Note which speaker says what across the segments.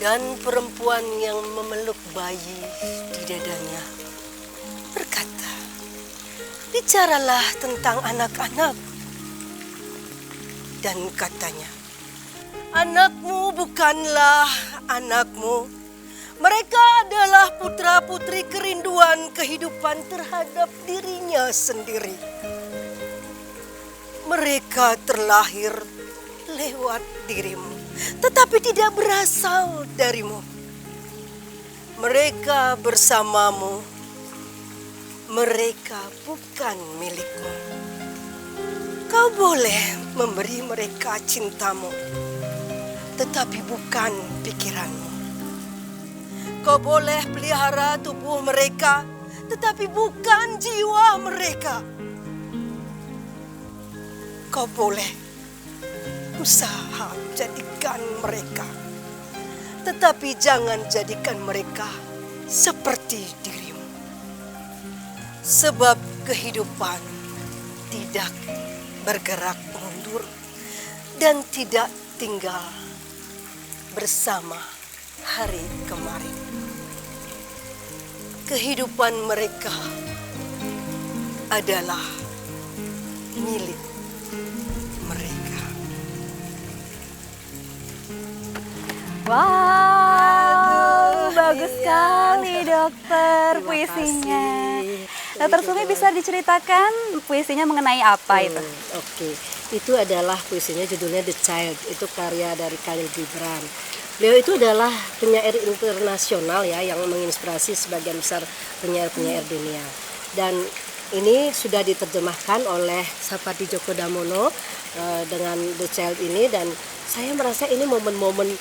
Speaker 1: Dan perempuan yang memeluk bayi di dadanya berkata, bicaralah tentang anak-anak. Dan katanya, anakmu bukanlah anakmu. Mereka adalah putra-putri kerinduan kehidupan terhadap dirinya sendiri. Mereka terlahir lewat dirimu, tetapi tidak berasal darimu. Mereka bersamamu, mereka bukan milikmu. Kau boleh memberi mereka cintamu, tetapi bukan pikiranmu. Kau boleh pelihara tubuh mereka, tetapi bukan jiwa mereka. Kau boleh usaha jadikan mereka, tetapi jangan jadikan mereka seperti dirimu. Sebab kehidupan tidak bergerak mundur dan tidak tinggal bersama hari kemarin. Kehidupan mereka adalah milik mereka.
Speaker 2: Wow, bagus sekali dokter puisinya. Dokter Sumi bisa diceritakan puisinya mengenai apa itu?
Speaker 1: Oke, itu adalah puisinya judulnya The Child. Itu karya dari Khalil Gibran. Beliau itu adalah penyair internasional ya, yang menginspirasi sebagian besar penyair-penyair dunia. Dan ini sudah diterjemahkan oleh Sapadi Djoko Damono dengan The Child ini, dan saya merasa ini momen-momen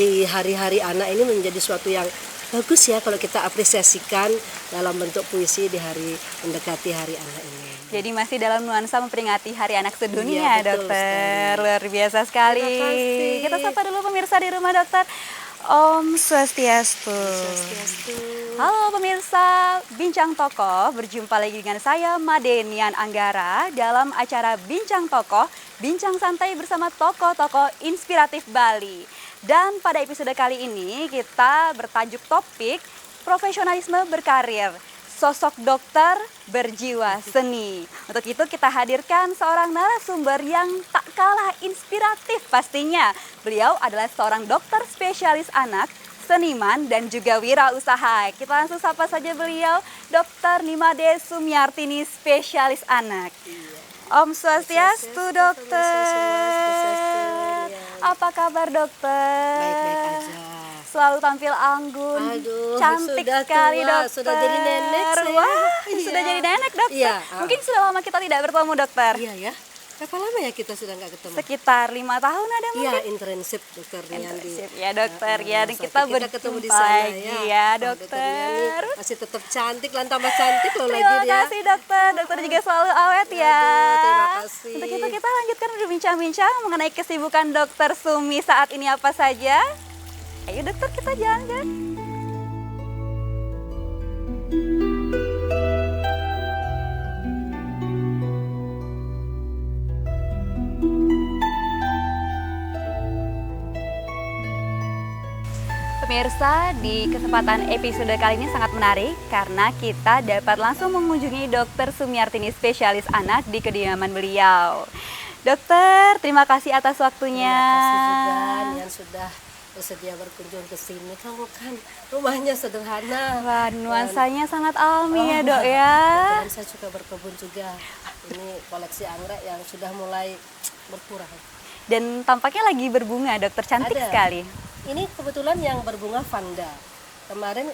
Speaker 1: di hari-hari anak ini menjadi suatu yang bagus ya kalau kita apresiasikan dalam bentuk puisi di hari mendekati hari anak ini.
Speaker 2: Jadi masih dalam nuansa memperingati Hari Anak Sedunia,
Speaker 1: Iya, betul
Speaker 2: dokter.
Speaker 1: sekali.
Speaker 2: Luar biasa sekali.
Speaker 1: Terima kasih.
Speaker 2: Kita sapa dulu pemirsa di rumah, dokter. Om Swastiastu. Halo pemirsa, Bincang Tokoh, berjumpa lagi dengan saya Madenian Anggara dalam acara Bincang Tokoh, bincang santai bersama tokoh-tokoh inspiratif Bali. Dan pada episode kali ini kita bertajuk topik profesionalisme berkarir, sosok dokter berjiwa seni. Untuk itu kita hadirkan seorang narasumber yang tak kalah inspiratif pastinya. Beliau adalah seorang dokter spesialis anak, seniman, dan juga wirausaha. Kita langsung sapa saja beliau, Dr. Nimade Sumiartini, spesialis anak. Om Swastiastu, dokter. Apa kabar, dokter?
Speaker 1: Baik-baik aja.
Speaker 2: Selalu tampil anggun,
Speaker 1: Aduh,
Speaker 2: cantik
Speaker 1: sudah
Speaker 2: sekali,
Speaker 1: tua,
Speaker 2: dokter.
Speaker 1: sudah jadi nenek saya.
Speaker 2: Wah,
Speaker 1: Iya.
Speaker 2: sudah jadi nenek, dokter.
Speaker 1: Iya.
Speaker 2: Mungkin sudah lama kita tidak bertemu, dokter.
Speaker 1: Iya ya. Berapa lama ya kita sudah nggak ketemu?
Speaker 2: Sekitar 5 tahun ada
Speaker 1: Iya,
Speaker 2: mungkin.
Speaker 1: internship dokter Riyandi.
Speaker 2: Internship, ya, dokter, ya. Dan
Speaker 1: Sampai
Speaker 2: kita
Speaker 1: ketemu di
Speaker 2: berjumpa
Speaker 1: sana
Speaker 2: lagi, ya,
Speaker 1: Oh,
Speaker 2: dokter.
Speaker 1: Riyandi masih tetap cantik, lan tambah cantik loh
Speaker 2: Terima
Speaker 1: lagi dia.
Speaker 2: kasih, dokter. Dokter juga selalu awet ya.
Speaker 1: Aduh, terima kasih.
Speaker 2: Untuk itu kita lanjutkan berbincang-bincang mengenai kesibukan dokter Sumi saat ini apa saja. Ayo dokter, kita jalan-jalan. Pemirsa, di kesempatan episode kali ini sangat menarik karena kita dapat langsung mengunjungi Dr. Sumiartini, spesialis anak di kediaman beliau. Dokter, terima kasih atas waktunya.
Speaker 1: Terima kasih juga yang sudah bersedia berkunjung ke sini. Kamu kan rumahnya sederhana.
Speaker 2: Wah, nuansanya sangat alami ya, Dok ya.
Speaker 1: Dan saya suka berkebun juga. Ini koleksi anggrek yang sudah mulai berkurang.
Speaker 2: Dan tampaknya lagi berbunga, dokter, cantik
Speaker 1: Ada.
Speaker 2: sekali.
Speaker 1: Ini kebetulan yang berbunga vanda. Kemarin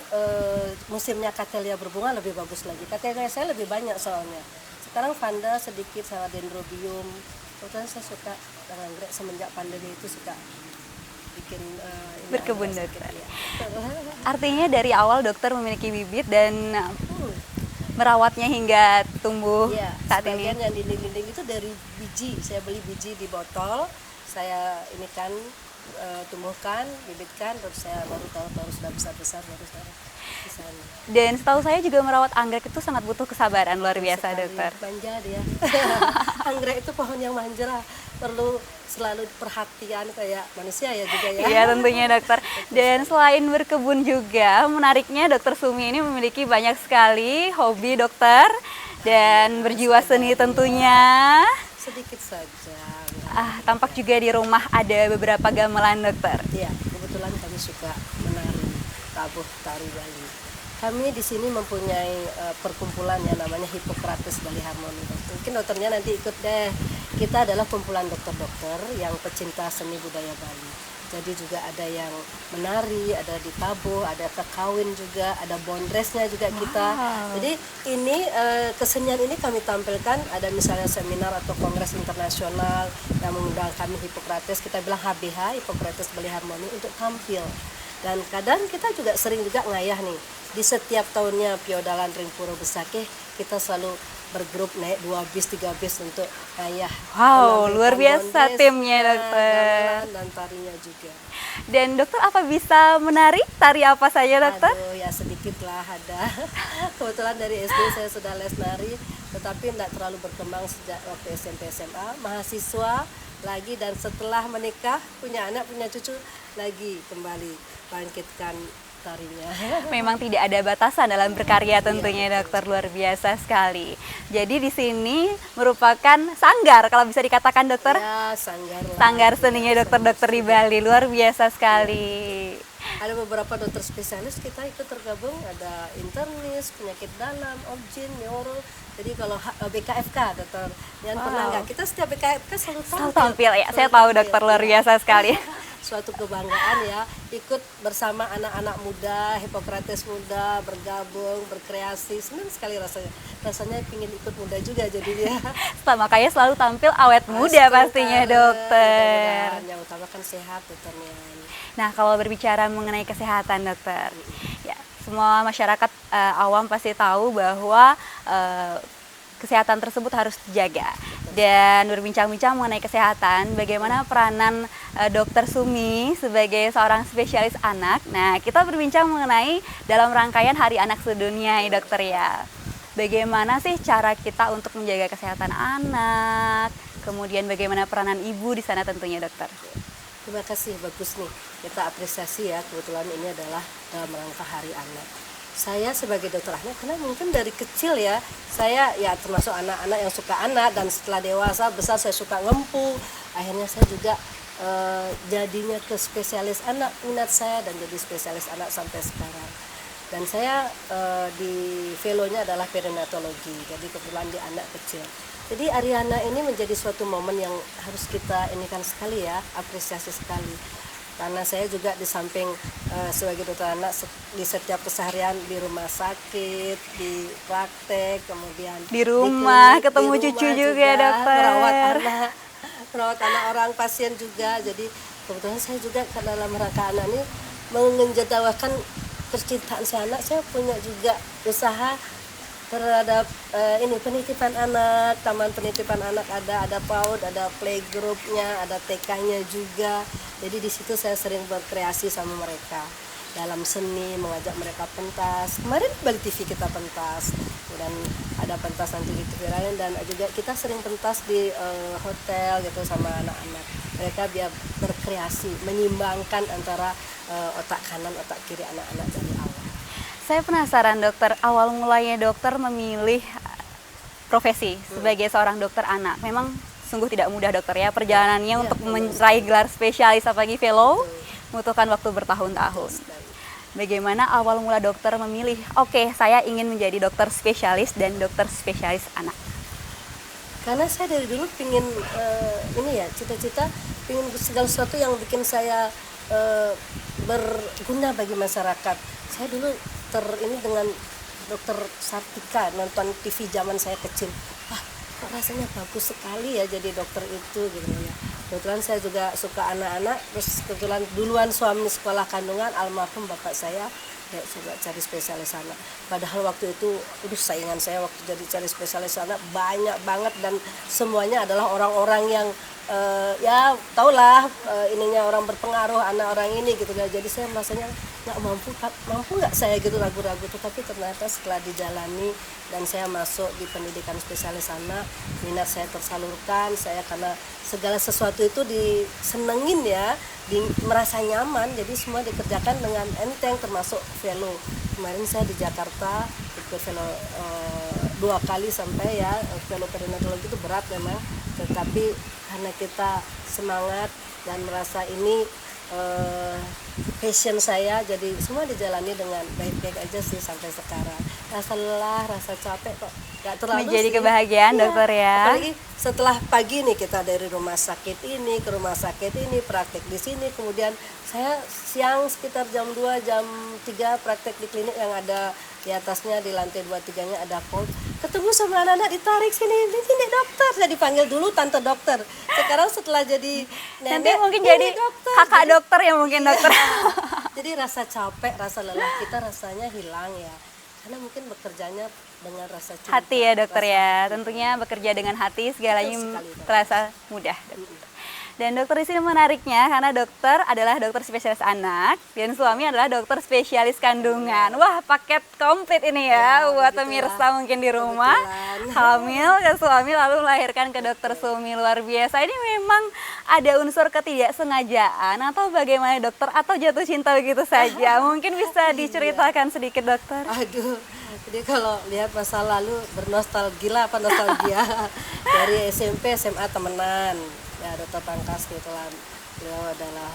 Speaker 1: musimnya Cattleya berbunga lebih bagus lagi. Cattleya saya lebih banyak soalnya. Sekarang vanda sedikit sama dendrobium. Kebetulan saya suka anggrek semenjak pandemi itu suka bikin ini
Speaker 2: Berkebun,
Speaker 1: anggrek
Speaker 2: dokter.
Speaker 1: sedikit, ya.
Speaker 2: Artinya dari awal dokter memiliki bibit dan merawatnya hingga tumbuh
Speaker 1: Iya,
Speaker 2: saat ini.
Speaker 1: sebagian yang dinding-dinding itu dari biji. Saya beli biji di botol. Saya ini kan tumbuhkan, bibitkan, terus saya baru sudah besar-besar baru saya di sana.
Speaker 2: Dan setahu saya juga merawat anggrek itu sangat butuh kesabaran luar biasa,
Speaker 1: Sekali
Speaker 2: dokter.
Speaker 1: manja dia. Anggrek itu pohon yang manja. perlu selalu perhatian kayak manusia ya juga ya.
Speaker 2: Iya tentunya dokter. Dan selain berkebun juga, menariknya dokter Sumi ini memiliki banyak sekali hobi dokter dan berjiwa seni tentunya.
Speaker 1: Sedikit saja.
Speaker 2: Tampak juga di rumah ada beberapa gamelan dokter.
Speaker 1: Iya, kebetulan kami suka menari tabuh tari Bali. Kami di sini mempunyai perkumpulan yang namanya Hippocrates Bali Harmony. Mungkin dokternya nanti ikut deh. Kita adalah kumpulan dokter-dokter yang pecinta seni budaya Bali. Jadi juga ada yang menari, ada di tabuh, ada kekawin juga, ada bondresnya juga kita. Jadi ini kesenian ini kami tampilkan, ada misalnya seminar atau kongres internasional yang mengundang kami Hippocrates, kita bilang HBH, Hippocrates Bali Harmony, untuk tampil. Dan kadang kita juga sering juga ngayah nih, di setiap tahunnya Piodalan Ring Puro Besakeh, kita selalu bergrup naik 2 bis 3 bis untuk ngayah.
Speaker 2: Wow, luar biasa timnya dokter.
Speaker 1: Dan tarinya juga.
Speaker 2: Dan dokter apa bisa menari? Tari apa saja dokter?
Speaker 1: Aduh, ya sedikit lah ada. Kebetulan dari SD saya sudah les nari, tetapi tidak terlalu berkembang sejak waktu SMP SMA. Mahasiswa lagi dan setelah menikah, punya anak, punya cucu, lagi kembali bangkitkan tarinya.
Speaker 2: Memang tidak ada batasan dalam berkarya tentunya dokter, luar biasa sekali. Jadi di sini merupakan sanggar kalau bisa dikatakan dokter.
Speaker 1: Ya, sanggar lah.
Speaker 2: Sanggar seninya dokter-dokter di Bali, luar biasa sekali.
Speaker 1: Ada beberapa dokter spesialis kita ikut tergabung, ada internis, penyakit dalam, obgyn, neuro. Jadi kalau BKFK dokter yang pernah nggak, kita setiap BKFK selalu
Speaker 2: tampil ya. Saya tahu dokter, luar biasa sekali.
Speaker 1: Suatu kebanggaan ya, ikut bersama anak-anak muda, Hippocrates muda, bergabung, berkreasi, senang sekali rasanya ingin ikut muda juga jadinya.
Speaker 2: Makanya selalu tampil awet muda pastinya dokter.
Speaker 1: Yang utama kan sehat dokternya.
Speaker 2: Nah kalau berbicara mengenai kesehatan dokter, ya semua masyarakat awam pasti tahu bahwa kesehatan tersebut harus dijaga. Dan berbincang-bincang mengenai kesehatan, bagaimana peranan dokter Sumi sebagai seorang spesialis anak. Nah, kita berbincang mengenai dalam rangkaian Hari Anak Sedunia ya dokter ya. Bagaimana sih cara kita untuk menjaga kesehatan anak? Kemudian bagaimana peranan ibu di sana tentunya dokter?
Speaker 1: Terima kasih, bagus nih. Kita apresiasi ya, kebetulan ini adalah dalam rangka Hari Anak. Saya sebagai dokter anak, karena mungkin dari kecil ya, saya ya termasuk anak-anak yang suka anak, dan setelah dewasa besar saya suka ngempu. Akhirnya saya juga jadinya ke spesialis anak, minat saya, dan jadi spesialis anak sampai sekarang. Dan saya di velonya adalah perinatologi, jadi kebetulan di anak kecil. Jadi Ariana ini menjadi suatu momen yang harus kita inikan sekali ya, apresiasi sekali. Karena saya juga di samping sebagai dokter anak di setiap keseharian di rumah sakit, di praktek, kemudian
Speaker 2: di rumah,
Speaker 1: di klinik,
Speaker 2: ketemu
Speaker 1: di
Speaker 2: cucu
Speaker 1: rumah
Speaker 2: juga dokter.
Speaker 1: Merawat anak orang pasien juga. Jadi kebetulan saya juga dalam rangka anak ini menjadwalkan percintaan si anak, saya punya juga usaha terhadap ini penitipan anak, taman penitipan anak ada PAUD, ada playgroup-nya, ada TK-nya juga. Jadi di situ saya sering berkreasi sama mereka dalam seni, mengajak mereka pentas. Kemarin Bali TV kita pentas, dan ada pentas nanti di TV lain, dan juga kita sering pentas di hotel gitu sama anak-anak. Mereka biar berkreasi, menyimbangkan antara otak kanan, otak kiri anak-anak dari awal.
Speaker 2: Saya penasaran dokter, awal mulanya dokter memilih profesi sebagai seorang dokter anak. Memang sungguh tidak mudah dokter ya, perjalanannya untuk meraih gelar spesialis apalagi fellow membutuhkan waktu bertahun-tahun. Bagaimana awal mula dokter memilih, oke, saya ingin menjadi dokter spesialis dan dokter spesialis anak?
Speaker 1: Karena saya dari dulu pingin ini ya, cita-cita pingin segala sesuatu yang bikin saya berguna bagi masyarakat. Saya dulu ini dengan dokter Sartika, nonton TV zaman saya kecil, wah kok rasanya bagus sekali ya jadi dokter itu gitu ya. Kebetulan saya juga suka anak-anak, terus kebetulan duluan suami sekolah kandungan almarhum bapak saya, ya coba cari spesialis anak. Padahal waktu itu saingan saya waktu jadi cari spesialis anak banyak banget, dan semuanya adalah orang-orang yang ya taulah ininya orang berpengaruh, anak orang ini gitu ya. Jadi saya merasanya nggak mampu nggak saya gitu, ragu-ragu. Tetapi ternyata setelah dijalani dan saya masuk di pendidikan spesialis anak, minat saya tersalurkan. Saya karena segala sesuatu itu disenengin ya, merasa nyaman, jadi semua dikerjakan dengan enteng, termasuk velo. Kemarin saya di Jakarta ikut velo 2 kali sampai ya. Velo perinatologi itu berat memang, tetapi karena kita semangat dan merasa ini passion saya, jadi semua dijalani dengan baik-baik aja sih sampai sekarang. Rasa lelah, rasa capek kok nggak terlalu
Speaker 2: Menjadi
Speaker 1: sih.
Speaker 2: kebahagiaan
Speaker 1: Iya,
Speaker 2: dokter ya.
Speaker 1: apalagi setelah pagi nih kita dari rumah sakit ini ke rumah sakit ini, praktek di sini, kemudian saya siang sekitar jam 2 jam 3 praktek di klinik yang ada di atasnya, di lantai 2-3-nya ada coach, ketemu sama anak-anak, ditarik sini dokter, saya dipanggil dulu tante dokter, sekarang setelah jadi nenek
Speaker 2: Nanti mungkin
Speaker 1: ini
Speaker 2: jadi
Speaker 1: dokter.
Speaker 2: kakak dokter ya mungkin dokter.
Speaker 1: Jadi rasa capek, rasa lelah kita rasanya hilang ya, karena mungkin bekerjanya dengan rasa cinta,
Speaker 2: Hati ya dokter
Speaker 1: rasa
Speaker 2: ya,
Speaker 1: hati.
Speaker 2: tentunya bekerja dengan hati segalanya
Speaker 1: Betul sekali, Dok.
Speaker 2: terasa mudah. Dan dokter di sini menariknya karena dokter adalah dokter spesialis anak dan suami adalah dokter spesialis kandungan. Wah, paket komplit ini ya,
Speaker 1: Ya,
Speaker 2: buat
Speaker 1: begitulah.
Speaker 2: pemirsa mungkin di rumah
Speaker 1: Kebetulan.
Speaker 2: hamil ke suami lalu melahirkan ke dokter Sumi, luar biasa. Ini memang ada unsur ketidaksengajaan atau bagaimana dokter, atau jatuh cinta begitu saja? Mungkin bisa diceritakan sedikit dokter.
Speaker 1: Aduh, jadi kalau lihat masa lalu bernostalgia dari SMP SMA temenan ya, Dr. Pangkas kebetulan beliau adalah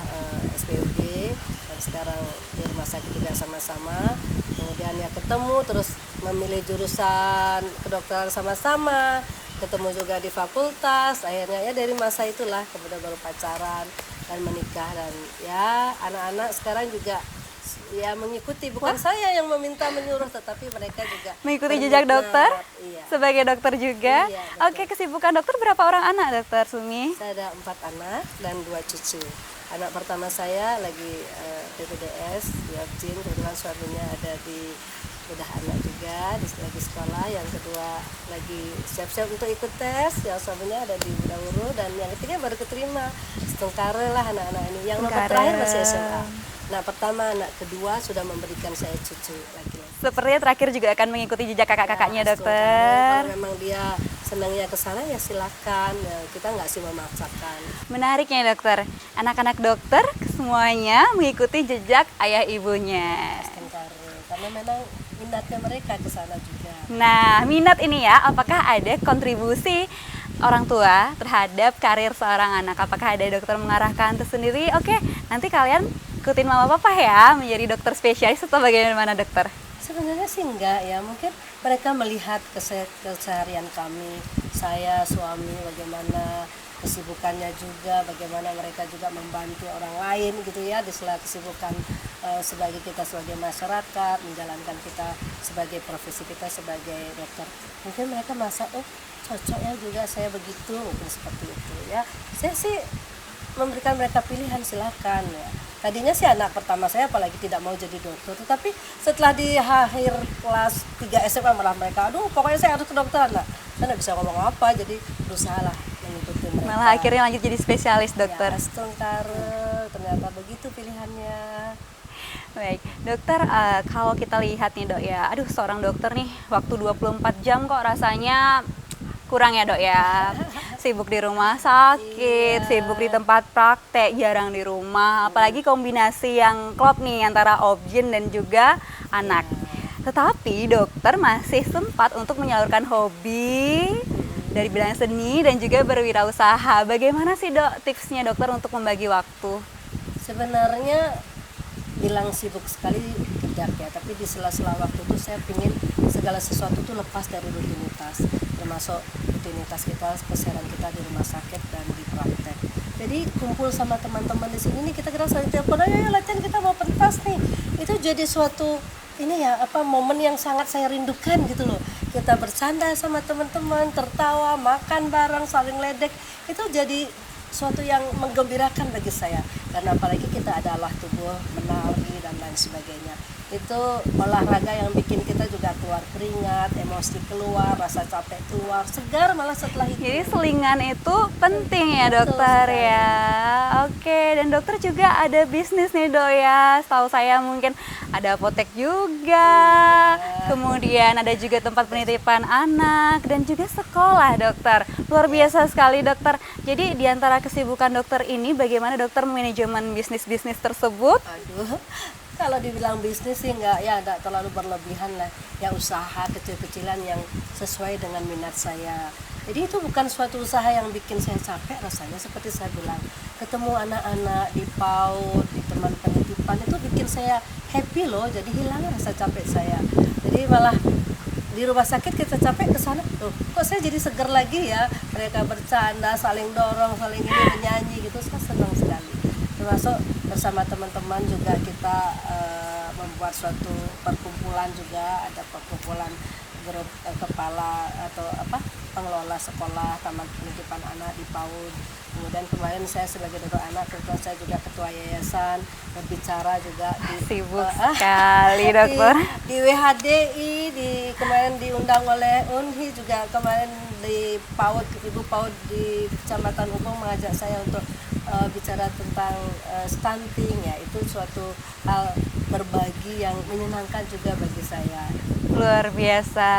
Speaker 1: SPUD dan sekarang di rumah sakit juga sama-sama, kemudian ya ketemu terus memilih jurusan kedokteran sama-sama, ketemu juga di fakultas, akhirnya ya dari masa itulah kemudian baru pacaran dan menikah, dan ya anak-anak sekarang juga ya mengikuti, bukan saya yang meminta menyuruh, tetapi mereka juga
Speaker 2: Mengikuti jejak
Speaker 1: berminat.
Speaker 2: dokter
Speaker 1: Iya.
Speaker 2: sebagai dokter juga.
Speaker 1: Iya, betul.
Speaker 2: Oke, kesibukan dokter berapa orang anak dokter Sumi?
Speaker 1: Saya ada 4 anak dan 2 cucu. Anak pertama saya lagi PPDS di Objin, kebetulan suaminya ada di udah anak juga, lagi sekolah. Yang kedua lagi siap-siap untuk ikut tes, yang suaminya ada di Budawuru, dan yang ketiga baru keterima. Setengkara lah anak-anak ini. Yang nomor terakhir masih SMA. Nah, pertama, anak kedua sudah memberikan saya cucu lagi.
Speaker 2: Sepertinya terakhir juga akan mengikuti jejak kakak-kakaknya
Speaker 1: Ya,
Speaker 2: dokter.
Speaker 1: kalau memang dia senangnya ke sana ya silakan. Ya, kita nggak sih memaksakan.
Speaker 2: Menariknya dokter, anak-anak dokter semuanya mengikuti jejak ayah ibunya.
Speaker 1: Karena memang minatnya mereka ke sana juga.
Speaker 2: Nah, minat ini ya, apakah ada kontribusi orang tua terhadap karir seorang anak? Apakah ada dokter mengarahkan tersendiri? Oke, nanti kalian ikutin mama papa ya menjadi dokter spesialis atau bagaimana dokter?
Speaker 1: Sebenarnya sih enggak ya, mungkin mereka melihat keseharian kami, saya, suami, bagaimana kesibukannya juga, bagaimana mereka juga membantu orang lain gitu ya, di sela kesibukan sebagai kita sebagai masyarakat, menjalankan kita sebagai profesi kita sebagai dokter. Mungkin mereka merasa, oh cocok ya juga saya begitu, mungkin seperti itu ya. Saya sih memberikan mereka pilihan, silakan ya. Tadinya sih anak pertama saya apalagi tidak mau jadi dokter, tetapi setelah di akhir kelas 3 SMA malah mereka, aduh pokoknya saya harus ke dokteran. Nah, saya nggak bisa ngomong apa, jadi berusaha lah mengikuti mereka.
Speaker 2: Malah akhirnya lanjut jadi spesialis dokter.
Speaker 1: Ya, setengkara, ternyata begitu pilihannya.
Speaker 2: Baik, dokter, kalau kita lihat nih dok ya, aduh seorang dokter nih waktu 24 jam kok rasanya kurang ya dok ya. Sibuk di rumah sakit, sibuk di tempat praktek, jarang di rumah, apalagi kombinasi yang klop nih antara objin dan juga anak. Tetapi dokter masih sempat untuk menyalurkan hobi dari bidang seni dan juga berwirausaha. Bagaimana sih dok tipsnya dokter untuk membagi waktu?
Speaker 1: Sebenarnya bilang sibuk sekali tidak ya, tapi di sela-sela waktu itu saya ingin segala sesuatu itu lepas dari rutinitas, termasuk rutinitas kita, keseharian kita di rumah sakit dan di praktek. Jadi kumpul sama teman-teman di sini nih, kita saling telepon, ayo latihan kita mau pentas nih. Itu jadi suatu ini ya, momen yang sangat saya rindukan gitu loh. Kita bercanda sama teman-teman, tertawa, makan bareng, saling ledek. Itu jadi suatu yang menggembirakan bagi saya, karena apalagi kita ada olah tubuh, menari dan lain sebagainya. itu olahraga yang bikin kita juga keluar keringat, emosi keluar, rasa capek keluar, segar malah setelah itu.
Speaker 2: Jadi selingan itu penting ya
Speaker 1: Betul
Speaker 2: dokter
Speaker 1: sekali.
Speaker 2: ya. Oke, dan dokter juga ada bisnis nih dok ya. Setahu saya mungkin ada apotek juga. Kemudian ada juga tempat penitipan anak dan juga sekolah dokter. Luar biasa sekali dokter. Jadi di antara kesibukan dokter ini bagaimana dokter manajemen bisnis-bisnis tersebut?
Speaker 1: Aduh, kalau dibilang bisnis sih nggak terlalu berlebihan lah. Ya usaha kecil-kecilan yang sesuai dengan minat saya. Jadi itu bukan suatu usaha yang bikin saya capek rasanya, seperti saya bilang. Ketemu anak-anak di PAUD, di teman penitipan itu bikin saya happy loh. Jadi hilang rasa capek saya. Jadi malah di rumah sakit kita capek ke sana, tuh kok saya jadi seger lagi ya, mereka bercanda, saling dorong, saling ini menyanyi gitu, saya senang sekali. Termasuk bersama teman-teman juga kita membuat suatu perkumpulan juga, ada perkumpulan grup kepala atau pengelola sekolah taman penitipan anak di PAUD. Kemudian kemarin saya sebagai dokter anak, kebetulan saya juga ketua yayasan, berbicara juga di
Speaker 2: Sibuk sekali dokter.
Speaker 1: di WHDI, kemarin diundang oleh UNHI juga, kemarin di PAUD, Ibu PAUD di Kecamatan Ubung mengajak saya untuk bicara tentang stunting ya. Itu suatu hal berbagi yang menyenangkan juga bagi saya.
Speaker 2: Luar biasa.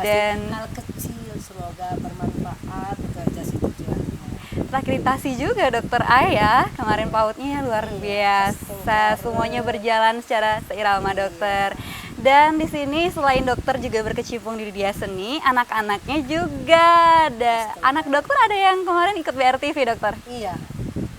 Speaker 2: Dan
Speaker 1: hal kecil semoga bermanfaat, itu aja sih tujuannya.
Speaker 2: terakreditasi juga dokter Ayah kemarin PAUD-nya luar biasa, semuanya berjalan secara seirama dokter. Dan di sini selain dokter juga berkecimpung di dunia seni, anak-anaknya juga ada. Anak dokter ada yang kemarin ikut BRTV dokter.
Speaker 1: Iya,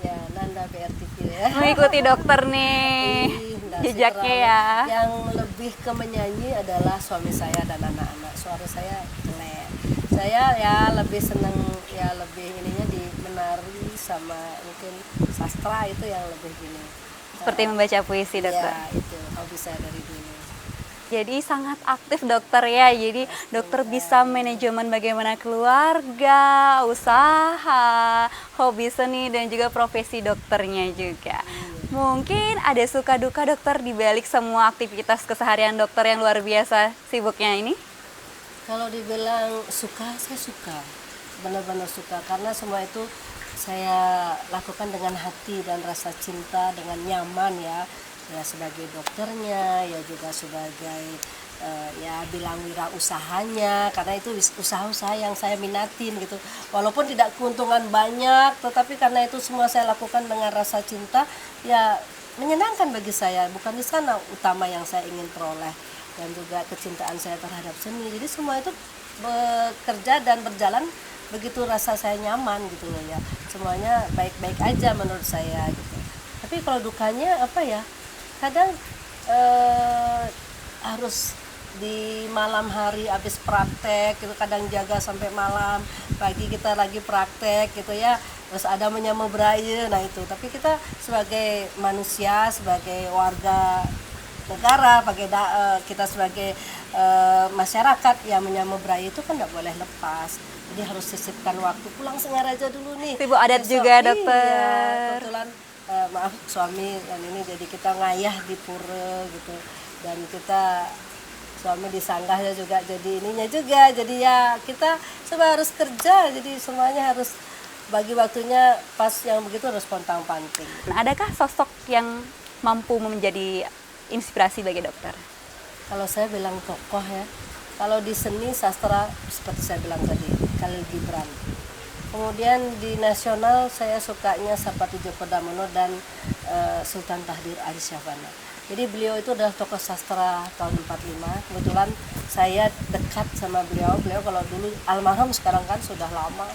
Speaker 1: ya Nanda BRTV ya.
Speaker 2: Mengikuti dokter nih
Speaker 1: Nggak sih
Speaker 2: jejaknya
Speaker 1: terlalu.
Speaker 2: ya.
Speaker 1: Yang lebih ke menyanyi adalah suami saya dan anak-anak. Suara saya jelek. Saya ya lebih seneng, ya lebih ininya di menari sama mungkin sastra, itu yang lebih gini.
Speaker 2: Seperti membaca puisi dokter.
Speaker 1: Ya itu hobi saya dari dulu.
Speaker 2: Jadi sangat aktif dokter ya. Jadi dokter bisa manajemen bagaimana keluarga, usaha, hobi seni dan juga profesi dokternya juga. Mungkin ada suka duka dokter di balik semua aktivitas keseharian dokter yang luar biasa sibuknya ini?
Speaker 1: Kalau dibilang suka, saya suka, benar-benar suka, karena semua itu saya lakukan dengan hati dan rasa cinta, dengan nyaman ya sebagai dokternya, ya juga sebagai ya bilang wirausahanya, karena itu usaha-usaha yang saya minatin gitu. Walaupun tidak keuntungan banyak, tetapi karena itu semua saya lakukan dengan rasa cinta, ya menyenangkan bagi saya. Bukan di sana utama yang saya ingin peroleh, dan juga kecintaan saya terhadap seni. Jadi semua itu bekerja dan berjalan begitu rasa saya nyaman gitu loh ya. Semuanya baik-baik aja menurut saya gitu. Tapi kalau dukanya apa ya? Kadang harus di malam hari habis praktek gitu, kadang jaga sampai malam, pagi kita lagi praktek gitu ya, terus ada menyambut beraya. Nah itu, tapi kita sebagai manusia, sebagai warga negara, kita sebagai masyarakat yang menyambut beraya itu kan nggak boleh lepas. Jadi harus sisipkan waktu, pulang Singaraja dulu nih.
Speaker 2: Sibuk adat
Speaker 1: Besok,
Speaker 2: juga dokter.
Speaker 1: Iya, kebetulan maaf suami dan ini, jadi kita ngayah di pura gitu, dan kita suami disanggahnya juga jadi ininya juga, jadi ya kita coba harus kerja, jadi semuanya harus bagi waktunya pas yang begitu, harus pontang-panting.
Speaker 2: Nah, adakah sosok yang mampu menjadi inspirasi bagi dokter?
Speaker 1: Kalau saya bilang tokoh ya, kalau di seni sastra seperti saya bilang tadi, Khalil Gibran. Kemudian di nasional saya sukanya Sapati Djoko Damono dan Sultan Tahdir Ali Syahbana. Jadi beliau itu adalah tokoh sastra tahun 45. Kebetulan saya dekat sama beliau. Beliau kalau dulu almarhum, sekarang kan sudah lama.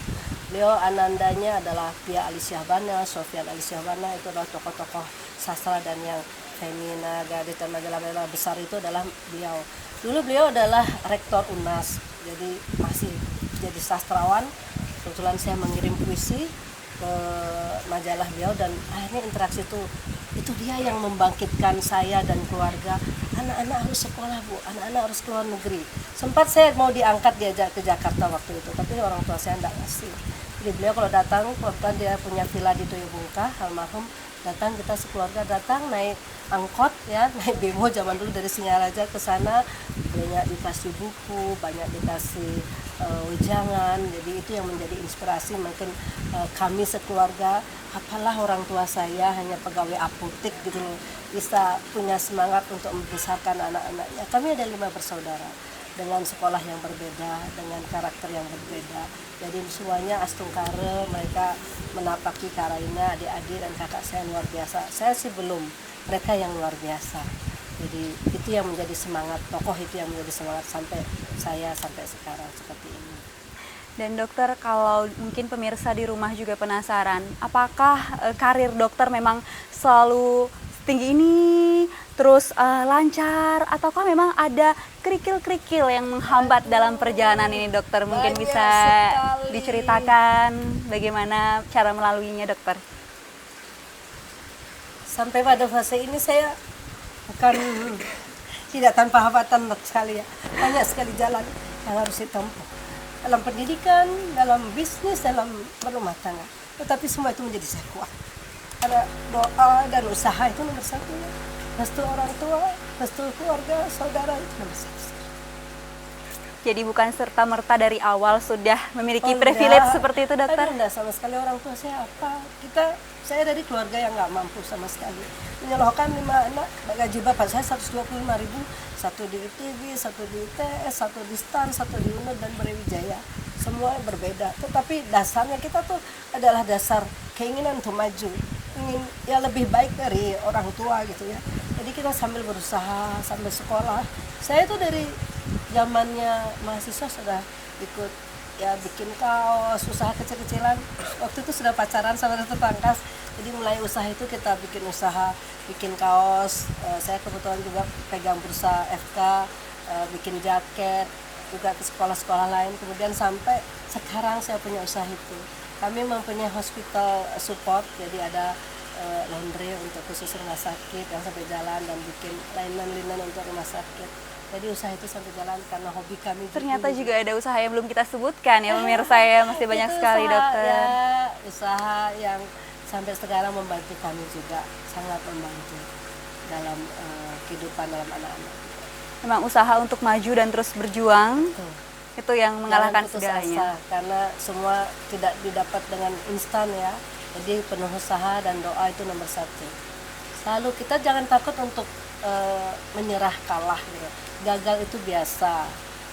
Speaker 1: Beliau anandanya adalah Pia Ali Syahbana, Sofyan Ali Syahbana, itu adalah tokoh-tokoh sastra, dan yang Femina, Gadis dan majalah-majalah besar itu adalah beliau. Dulu beliau adalah rektor UNAS, jadi masih jadi sastrawan. Kebetulan saya mengirim puisi ke majalah beliau, dan akhirnya interaksi itu dia yang membangkitkan saya dan keluarga. Anak-anak harus sekolah Bu, anak-anak harus keluar negeri. Sempat saya mau diangkat diajak ke Jakarta waktu itu, tapi orang tua saya enggak ngasih. Jadi beliau kalau datang, kebetulan dia punya villa di Toyobungka, almarhum, datang kita sekeluarga datang naik angkot ya, naik bemo zaman dulu dari Singaraja ke sana, banyak dikasih buku, banyak dikasih wejangan. Jadi itu yang menjadi inspirasi mungkin kami sekeluarga, apalah orang tua saya hanya pegawai apotek gitu loh, bisa punya semangat untuk membesarkan anak-anaknya. Kami ada 5 bersaudara dengan sekolah yang berbeda, dengan karakter yang berbeda. Jadi semuanya astungkare, mereka menapaki Karaina, adik-adik dan kakak saya luar biasa. Saya sih belum, mereka yang luar biasa. Jadi itu yang menjadi semangat, tokoh itu yang menjadi semangat sampai saya sampai sekarang seperti ini.
Speaker 2: Dan dokter, kalau mungkin pemirsa di rumah juga penasaran, apakah karir dokter memang selalu tinggi ini, terus lancar, ataukah memang ada kerikil-kerikil yang menghambat dalam perjalanan ini dokter? Mungkin
Speaker 1: Banyak
Speaker 2: bisa
Speaker 1: sekali.
Speaker 2: diceritakan bagaimana cara melaluinya dokter?
Speaker 1: Sampai pada fase ini saya bukan tidak tanpa hambatan sekali ya, banyak sekali jalan yang harus ditempuh dalam pendidikan, dalam bisnis, dalam berumah tangga. Tetapi semua itu menjadi saya kuat karena doa dan usaha itu nomor satu ya. Restu orang tua, restu keluarga, saudara itu nomor satu.
Speaker 2: Jadi bukan serta-merta dari awal sudah memiliki
Speaker 1: Oh,
Speaker 2: privilege
Speaker 1: enggak.
Speaker 2: seperti itu dokter?
Speaker 1: Enggak sama sekali orang tua saya apa. Saya dari keluarga yang nggak mampu sama sekali. Menyelohkan 5 anak, gaji bapak saya 125.000, satu di ITB, satu di ITS, satu di STAN, satu di UNED dan Brawijaya. Semua berbeda. Tetapi dasarnya kita tuh adalah dasar keinginan untuk maju. Ingin ya lebih baik dari orang tua gitu ya. Jadi kita sambil berusaha, sambil sekolah. Saya tuh dari zamannya mahasiswa sudah ikut ya bikin kaos, usaha kecil-kecilan. Waktu itu sudah pacaran sama Dr. Tangkas, jadi mulai usaha itu kita bikin usaha, bikin kaos. Saya kebetulan juga pegang bursa FK, bikin jaket, juga ke sekolah-sekolah lain. Kemudian sampai sekarang saya punya usaha itu. Kami mempunyai hospital support, jadi ada laundry untuk khusus rumah sakit yang sampai jalan dan bikin linen-linen untuk rumah sakit. Jadi usaha itu sampai jalan karena hobi kami.
Speaker 2: Ternyata juga ada usaha yang belum kita sebutkan ya pemirsa ya, masih banyak
Speaker 1: Itu
Speaker 2: sekali
Speaker 1: usaha,
Speaker 2: dokter.
Speaker 1: Ya, usaha yang sampai sekarang membantu kami juga, sangat membantu dalam kehidupan dalam anak-anak.
Speaker 2: Memang usaha untuk maju dan terus berjuang,
Speaker 1: Tuh.
Speaker 2: itu yang mengalahkan
Speaker 1: Jangan putus
Speaker 2: segalanya.
Speaker 1: asa, karena semua tidak didapat dengan instan ya. Jadi penuh usaha dan doa itu nomor satu. Selalu kita jangan takut untuk menyerah, kalah gitu. Gagal itu biasa,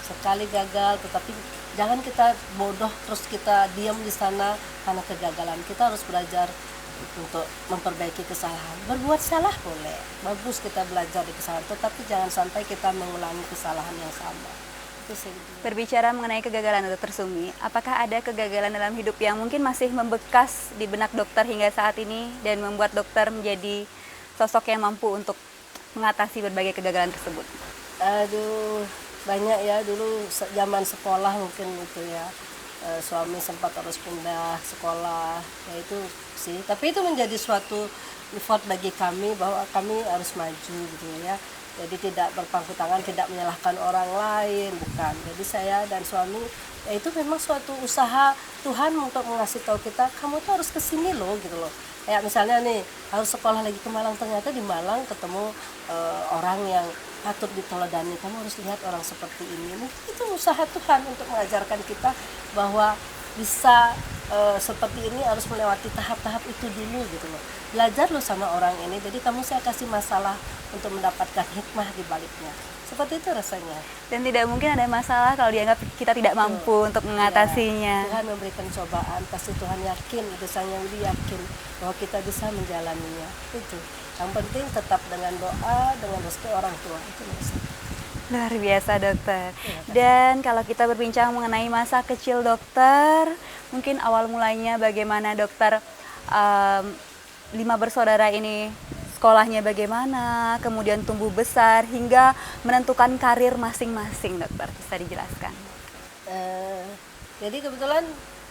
Speaker 1: sekali gagal, tetapi jangan kita bodoh terus kita diam di sana karena kegagalan. Kita harus belajar untuk memperbaiki kesalahan. Berbuat salah boleh, bagus kita belajar di kesalahan, tetapi jangan sampai kita mengulangi kesalahan yang sama. Itu sih.
Speaker 2: Berbicara mengenai kegagalan dokter Sumi, apakah ada kegagalan dalam hidup yang mungkin masih membekas di benak dokter hingga saat ini dan membuat dokter menjadi sosok yang mampu untuk mengatasi berbagai kegagalan tersebut?
Speaker 1: Aduh, banyak ya. Dulu zaman sekolah mungkin itu ya, suami sempat harus pindah sekolah, ya itu sih. Tapi itu menjadi suatu effort bagi kami bahwa kami harus maju gitu ya. Jadi tidak berpangku tangan, tidak menyalahkan orang lain, bukan. Jadi saya dan suami, ya itu memang suatu usaha Tuhan untuk mengasih tahu kita, kamu tuh harus kesini loh gitu loh. Kayak misalnya nih, harus sekolah lagi ke Malang, ternyata di Malang ketemu orang yang patut diteladani, kamu harus lihat orang seperti ini. Mungkin itu usaha Tuhan untuk mengajarkan kita bahwa bisa seperti ini, harus melewati tahap-tahap itu dulu gitu loh. Belajar loh sama orang ini, jadi kamu saya kasih masalah untuk mendapatkan hikmah di baliknya. Seperti itu rasanya.
Speaker 2: Dan tidak mungkin ada masalah kalau dianggap kita tidak mampu untuk mengatasinya.
Speaker 1: Ya, Tuhan memberikan cobaan, pasti Tuhan yakin, itu Sang Yang Widi yakin bahwa kita bisa menjalaninya. Itu. Yang penting tetap dengan doa, dengan restu orang tua. Itu masalah.
Speaker 2: Luar biasa dokter. Dan kalau kita berbincang mengenai masa kecil dokter, mungkin awal mulanya bagaimana dokter 5 bersaudara ini sekolahnya bagaimana, kemudian tumbuh besar hingga menentukan karir masing-masing dokter, bisa dijelaskan?
Speaker 1: Jadi kebetulan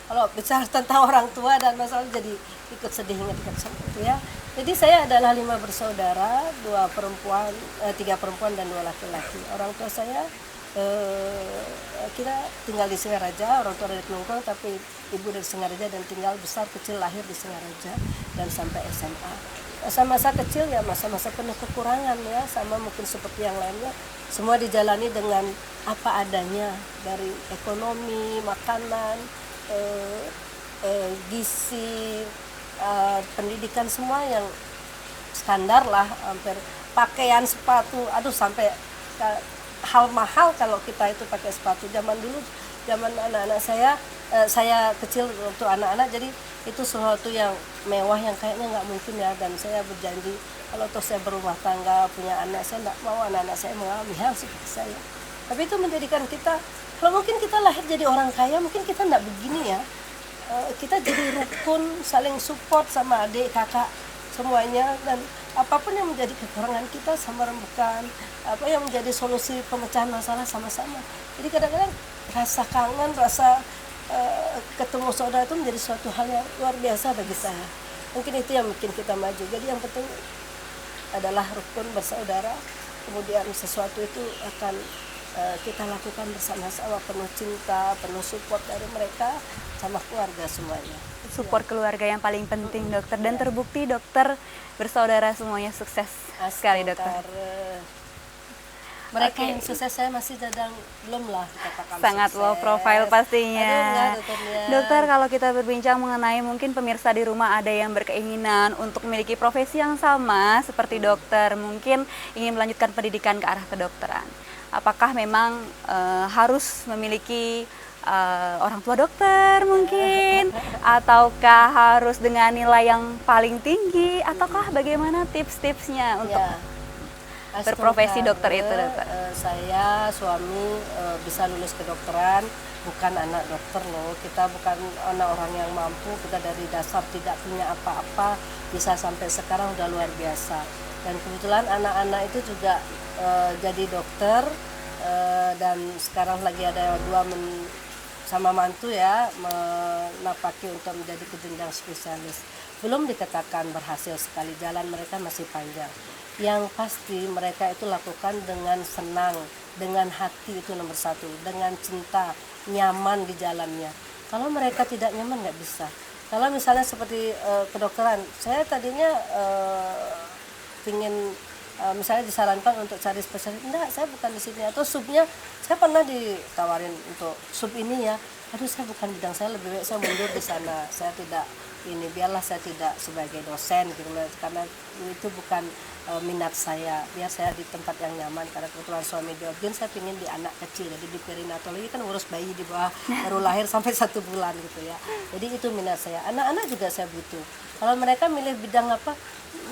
Speaker 1: kalau bicara tentang orang tua dan masalah jadi ikut sedih ingat itu ya. Jadi saya adalah 5 bersaudara, 3 perempuan dan 2 laki-laki. Orang tua saya kita tinggal di Singaraja, orang tua dari Kelungkung tapi ibu dari Singaraja dan tinggal besar kecil lahir di Singaraja dan sampai SMA. Masa-masa kecil ya masa-masa penuh kekurangan ya, sama mungkin seperti yang lainnya, semua dijalani dengan apa adanya, dari ekonomi, makanan, gizi, pendidikan, semua yang standar lah, hampir pakaian, sepatu, aduh sampai hal mahal kalau kita itu pakai sepatu. Zaman dulu, zaman anak-anak saya kecil waktu anak-anak, jadi itu sesuatu yang mewah yang kayaknya nggak mungkin ya, dan saya berjanji kalau toh saya berumah tangga punya anak, saya nggak mau anak-anak saya mengalami hal seperti saya. Tapi itu menjadikan kita, kalau mungkin kita lahir jadi orang kaya mungkin kita nggak begini ya. Kita jadi rukun, saling support sama adik kakak semuanya, dan apapun yang menjadi kekurangan kita sama rembukan, apa yang menjadi solusi pemecahan masalah sama-sama. Jadi kadang-kadang rasa kangen, rasa ketemu saudara itu menjadi suatu hal yang luar biasa bagi saya. Mungkin itu yang bikin kita maju. Jadi yang penting adalah rukun bersaudara, kemudian sesuatu itu akan kita lakukan bersama-sama, penuh cinta, penuh support dari mereka sama keluarga semuanya.
Speaker 2: Support keluarga yang paling penting, dokter, dan terbukti dokter bersaudara semuanya sukses sekali, dokter.
Speaker 1: Mereka yang sukses, saya masih belum lah dikatakan
Speaker 2: sangat
Speaker 1: sukses.
Speaker 2: low profile pastinya.
Speaker 1: Aduh, enggak, dokternya.
Speaker 2: Dokter, kalau kita berbincang mengenai mungkin pemirsa di rumah ada yang berkeinginan untuk memiliki profesi yang sama seperti dokter, mungkin ingin melanjutkan pendidikan ke arah kedokteran. Apakah memang harus memiliki orang tua dokter mungkin, ataukah harus dengan nilai yang paling tinggi, ataukah bagaimana tips-tipsnya untuk berprofesi dokter itu, dokter?
Speaker 1: Saya suami bisa lulus kedokteran, bukan anak dokter loh. Kita bukan anak orang yang mampu, kita dari dasar tidak punya apa-apa bisa sampai sekarang udah luar biasa. Dan kebetulan anak-anak itu juga jadi dokter, dan sekarang lagi ada dua sama mantu ya, menapaki untuk menjadi ke jenjang spesialis. Belum dikatakan berhasil sekali, jalan mereka masih panjang. Yang pasti mereka itu lakukan dengan senang, dengan hati, itu nomor satu, dengan cinta, nyaman di jalannya. Kalau mereka tidak nyaman nggak bisa. Kalau misalnya seperti kedokteran, saya tadinya ingin misalnya disarankan untuk cari spesialis, enggak, saya bukan di sini, atau subnya saya pernah ditawarin untuk sub ini ya, aduh saya bukan bidang saya, lebih baik saya mundur di sana, saya tidak ini, biarlah saya tidak sebagai dosen gitu loh, karena itu bukan minat saya, biar saya di tempat yang nyaman, karena kebetulan suami di organ, saya ingin di anak kecil, jadi di perinatologi kan urus bayi di bawah baru lahir sampai 1 bulan gitu ya, jadi itu minat saya. Anak-anak juga saya butuh, kalau mereka milih bidang apa,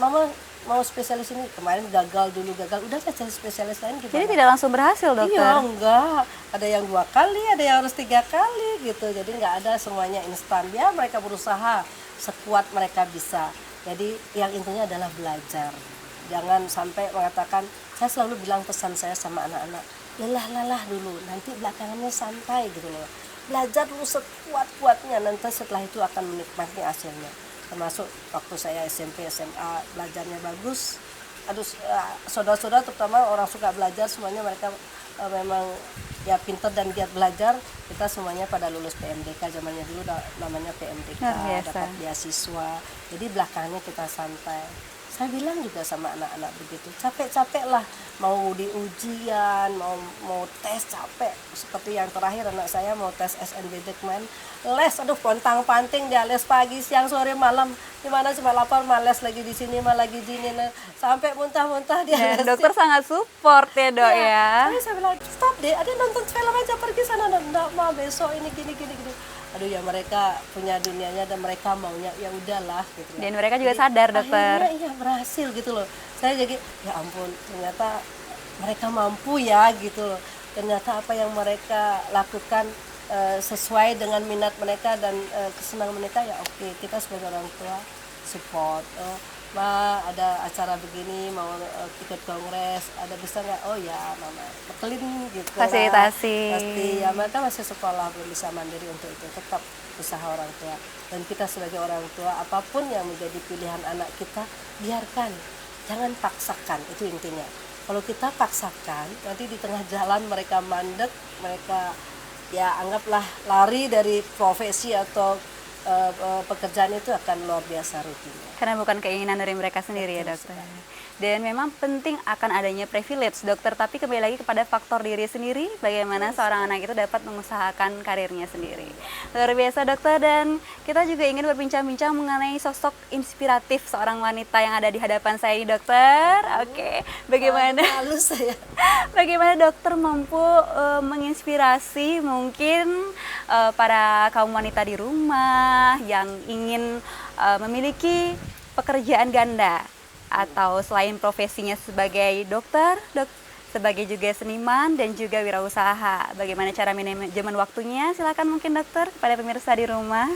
Speaker 1: mama mau spesialis ini, kemarin gagal, udah saya cari spesialis lain gimana?
Speaker 2: Jadi tidak langsung berhasil, dokter?
Speaker 1: Iya, enggak, ada yang 2 kali, ada yang harus 3 kali gitu, jadi nggak ada semuanya instan, ya mereka berusaha sekuat mereka bisa. Jadi yang intinya adalah belajar, jangan sampai mengatakan, saya selalu bilang pesan saya sama anak-anak, lelah dulu, nanti belakangannya santai gitu loh, belajar dulu sekuat-kuatnya, nanti setelah itu akan menikmati hasilnya. Termasuk waktu saya SMP, SMA, belajarnya bagus. Aduh, saudara-saudara terutama orang suka belajar, semuanya mereka memang ya pintar dan giat belajar. Kita semuanya pada lulus PMDK, zamannya dulu namanya PMDK, dapat beasiswa. Jadi belakangnya kita santai. Saya bilang juga sama anak-anak begitu, capek-capek lah, mau di ujian, mau tes, capek. Seperti yang terakhir anak saya mau tes SNBD kemarin, les, aduh pontang-panting dia, les pagi, siang, sore, malam, gimana cuma lapar, males lagi di sini, malah lagi di ini, sampai muntah-muntah dia.
Speaker 2: Dan dokter sangat support ya, Dok, ya.
Speaker 1: Tapi saya bilang, stop deh, ada nonton film aja, pergi sana, enggak mau besok ini gini. Aduh ya, mereka punya dunianya dan mereka maunya, ya udahlah gitu.
Speaker 2: Dan mereka juga sadar, dokter.
Speaker 1: Akhirnya iya berhasil gitu loh. Saya jadi ya ampun, ternyata mereka mampu ya gitu loh. Ternyata apa yang mereka lakukan sesuai dengan minat mereka dan kesenangan mereka, ya oke, kita sebagai orang tua support. Ma, ada acara begini, mau ikut kongres, ada bisa nggak? Oh ya, mama bekelin gitu.
Speaker 2: Fasilitasi.
Speaker 1: Pasti ya, mereka masih sekolah, belum bisa mandiri untuk itu, tetap usaha orang tua. Dan kita sebagai orang tua, apapun yang menjadi pilihan anak kita, biarkan, jangan paksakan, itu intinya. Kalau kita paksakan, nanti di tengah jalan mereka mandek, mereka ya anggaplah lari dari profesi atau pekerjaan itu akan luar biasa ruginya.
Speaker 2: Karena bukan keinginan dari mereka sendiri ya dokter. Dan memang penting akan adanya privilege dokter, tapi kembali lagi kepada faktor diri sendiri, bagaimana seorang anak itu dapat mengusahakan karirnya sendiri. Luar biasa dokter, dan kita juga ingin berbincang-bincang mengenai sosok inspiratif seorang wanita yang ada di hadapan saya ini dokter. Oke, bagaimana?
Speaker 1: Halus saya.
Speaker 2: Bagaimana dokter mampu menginspirasi mungkin para kaum wanita di rumah yang ingin memiliki pekerjaan ganda atau selain profesinya sebagai dokter, sebagai juga seniman dan juga wirausaha. Bagaimana cara manajemen waktunya? Silakan mungkin dokter kepada pemirsa di rumah.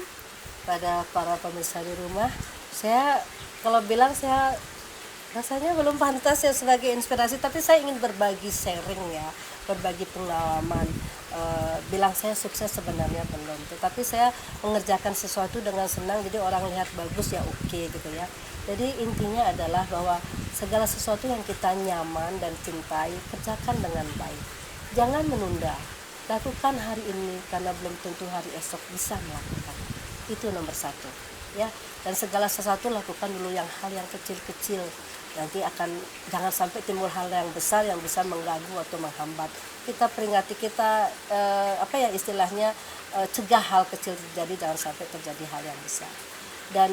Speaker 1: Pada para pemirsa di rumah, saya kalau bilang saya rasanya belum pantas ya sebagai inspirasi, tapi saya ingin berbagi sharing ya, berbagi pengalaman. Bilang saya sukses sebenarnya belum, tapi saya mengerjakan sesuatu dengan senang, jadi orang lihat bagus ya oke gitu ya. Jadi intinya adalah bahwa segala sesuatu yang kita nyaman dan cintai, kerjakan dengan baik. Jangan menunda, lakukan hari ini karena belum tentu hari esok bisa melakukan. Itu nomor satu ya. Dan segala sesuatu lakukan dulu hal yang kecil-kecil, nanti jangan sampai timbul hal yang besar yang bisa mengganggu atau menghambat. Kita peringati, kita istilahnya cegah hal kecil terjadi, jangan sampai terjadi hal yang besar. Dan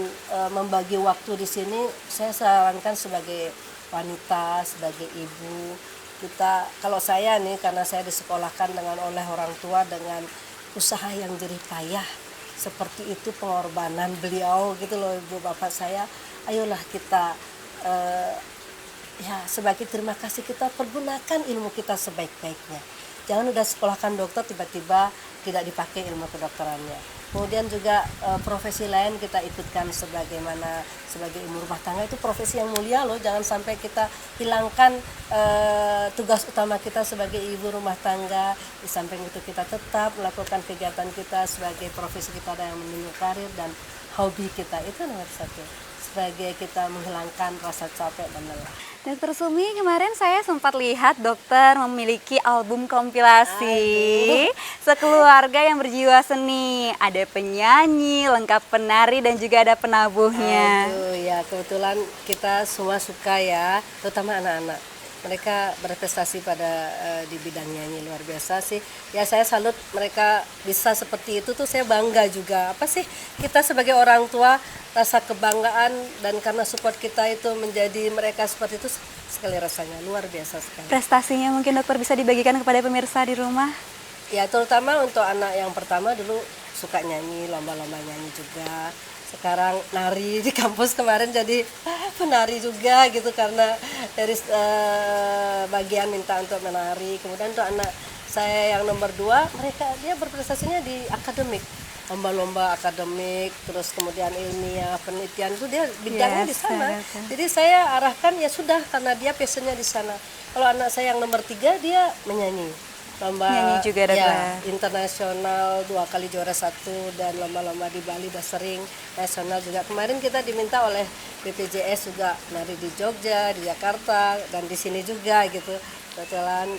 Speaker 1: membagi waktu di sini saya sarankan sebagai wanita, sebagai ibu, kita, kalau saya nih, karena saya disekolahkan oleh orang tua dengan usaha yang jerih payah seperti itu, pengorbanan beliau gitu loh, ibu bapak saya, ayolah kita sebagai terima kasih kita pergunakan ilmu kita sebaik-baiknya. Jangan udah sekolahkan dokter tiba-tiba tidak dipakai ilmu kedokterannya. Kemudian juga profesi lain kita ikutkan, sebagai ibu rumah tangga, itu profesi yang mulia loh. Jangan sampai kita hilangkan tugas utama kita sebagai ibu rumah tangga. Di samping itu kita tetap melakukan kegiatan kita sebagai profesi kita yang menuju karir dan hobi kita, itu nomor satu, sebagai kita menghilangkan rasa capek dan lelah.
Speaker 2: Dokter Sumi, kemarin saya sempat lihat dokter memiliki album kompilasi sekeluarga yang berjiwa seni. Ada penyanyi, lengkap penari, dan juga ada penabuhnya.
Speaker 1: Ya kebetulan kita semua suka ya, terutama anak-anak. Mereka berprestasi di bidang nyanyi, luar biasa sih. Ya saya salut mereka bisa seperti itu tuh, saya bangga juga. Apa sih, kita sebagai orang tua rasa kebanggaan, dan karena support kita itu menjadi mereka seperti itu, sekali rasanya luar biasa sekali.
Speaker 2: Prestasinya mungkin dokter bisa dibagikan kepada pemirsa di rumah?
Speaker 1: Ya terutama untuk anak yang pertama, dulu suka nyanyi, lomba-lomba nyanyi juga. Sekarang nari di kampus, kemarin jadi penari juga gitu, karena dari bagian minta untuk menari. Kemudian untuk anak saya yang nomor 2, dia berprestasinya di akademik, lomba-lomba akademik, terus kemudian ilmiah, penelitian, itu dia bidangnya di sana. Jadi saya arahkan ya sudah, karena dia passionnya di sana. Kalau anak saya yang nomor 3, dia menyanyi. Lomba
Speaker 2: nyanyi juga
Speaker 1: internasional 2 kali juara 1, dan lomba-lomba di Bali udah sering, nasional juga. Kemarin kita diminta oleh BPJS juga nari di Jogja, di Jakarta, dan di sini juga gitu. Kebetulan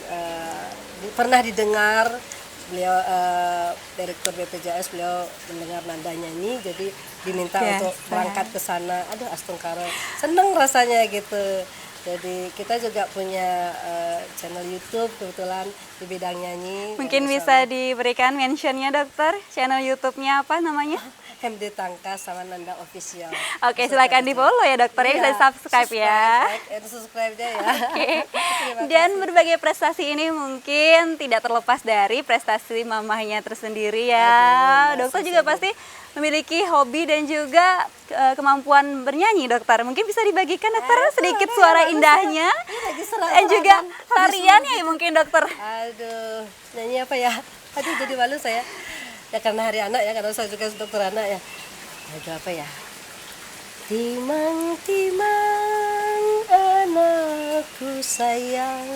Speaker 1: pernah didengar beliau, direktur BPJS, beliau mendengar nada nyanyi, jadi diminta untuk berangkat ke sana. Aduh, astungkara, seneng rasanya gitu. Jadi kita juga punya channel YouTube kebetulan di bidang nyanyi.
Speaker 2: Mungkin bisa diberikan mentionnya dokter, channel YouTube-nya apa namanya?
Speaker 1: MD Tangkas sama Nanda Official.
Speaker 2: Oke, silakan di follow ya dokter, ya bisa subscribe ya.
Speaker 1: Subscribe aja ya.
Speaker 2: Oke. Dan berbagai prestasi ini mungkin tidak terlepas dari prestasi mamahnya tersendiri ya. Dokter juga pasti memiliki hobi dan juga kemampuan bernyanyi dokter. Mungkin bisa dibagikan dokter sedikit suara indahnya dan juga tariannya ya mungkin dokter.
Speaker 1: Aduh, nyanyi apa ya? Aduh, jadi malu saya. Ya karena hari anak ya, karena saya juga dokter anak ya. Aduh, apa ya? Timang-timang anakku sayang,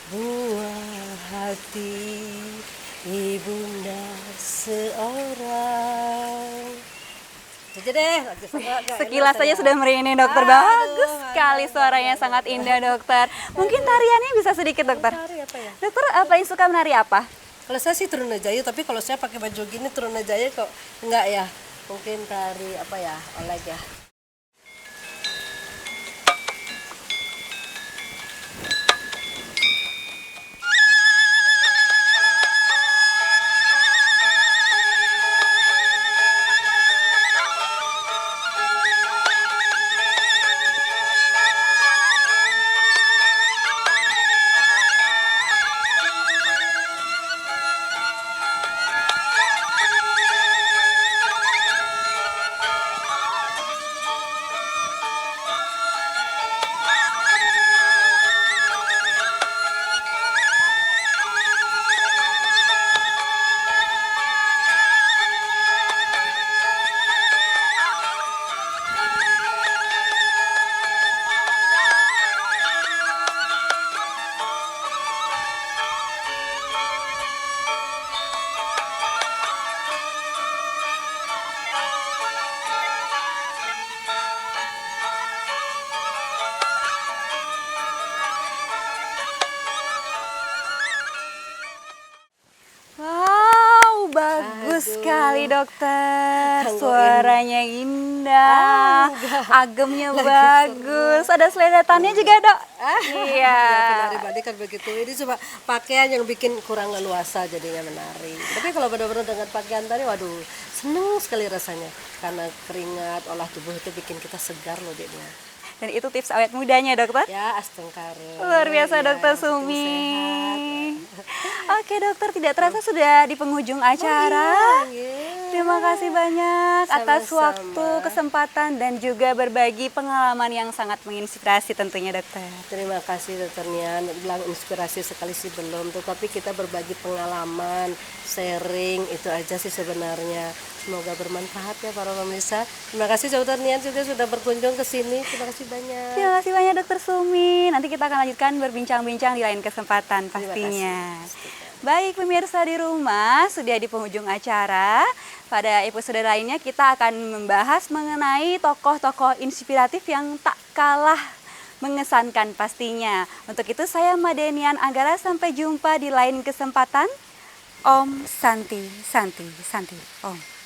Speaker 1: buah hati ibunda seorang. aja deh.
Speaker 2: Sekilas saja sudah merinding dokter. Bagus sekali suaranya, sangat indah dokter. Mungkin tariannya bisa sedikit dokter.
Speaker 1: Tari apa ya?
Speaker 2: Dokter paling suka menari apa?
Speaker 1: Kalau saya sih Trunajaya, tapi kalau saya pakai baju gini Trunajaya kok enggak ya. Mungkin tari apa ya, oleg ya.
Speaker 2: Wow, bagus sekali dokter. Suaranya indah, agemnya bagus. Ada seledatannya juga dok. Iya.
Speaker 1: Penari Bali kan begitu. Ini cuma pakaian yang bikin kurang leluasa jadinya menari. Tapi kalau benar-benar dengan pakaian tadi, waduh, seneng sekali rasanya. Karena keringat, olah tubuh itu bikin kita segar loh dia.
Speaker 2: Dan itu tips awet mudanya dokter.
Speaker 1: Ya, astengkare.
Speaker 2: Luar biasa
Speaker 1: Ya,
Speaker 2: dokter
Speaker 1: penting
Speaker 2: Sumi.
Speaker 1: sehat.
Speaker 2: Oke dokter, tidak terasa sudah di penghujung acara.
Speaker 1: Iya.
Speaker 2: Terima kasih banyak atas
Speaker 1: Sama-sama.
Speaker 2: waktu, kesempatan, dan juga berbagi pengalaman yang sangat menginspirasi tentunya dokter.
Speaker 1: Terima kasih Dokter Nian, bilang inspirasi sekali sih belum, tetapi kita berbagi pengalaman, sharing, itu aja sih sebenarnya. Semoga bermanfaat ya para pemirsa. Terima kasih Dokter Nian juga sudah berkunjung ke sini. Terima kasih banyak.
Speaker 2: Terima kasih banyak dokter Sumi. Nanti kita akan lanjutkan berbincang-bincang di lain kesempatan pastinya. Baik pemirsa di rumah, sudah di penghujung acara. Pada episode lainnya kita akan membahas mengenai tokoh-tokoh inspiratif yang tak kalah mengesankan pastinya. Untuk itu saya Madenian Anggara, sampai jumpa di lain kesempatan. Om Santi, Santi, Santi, Om.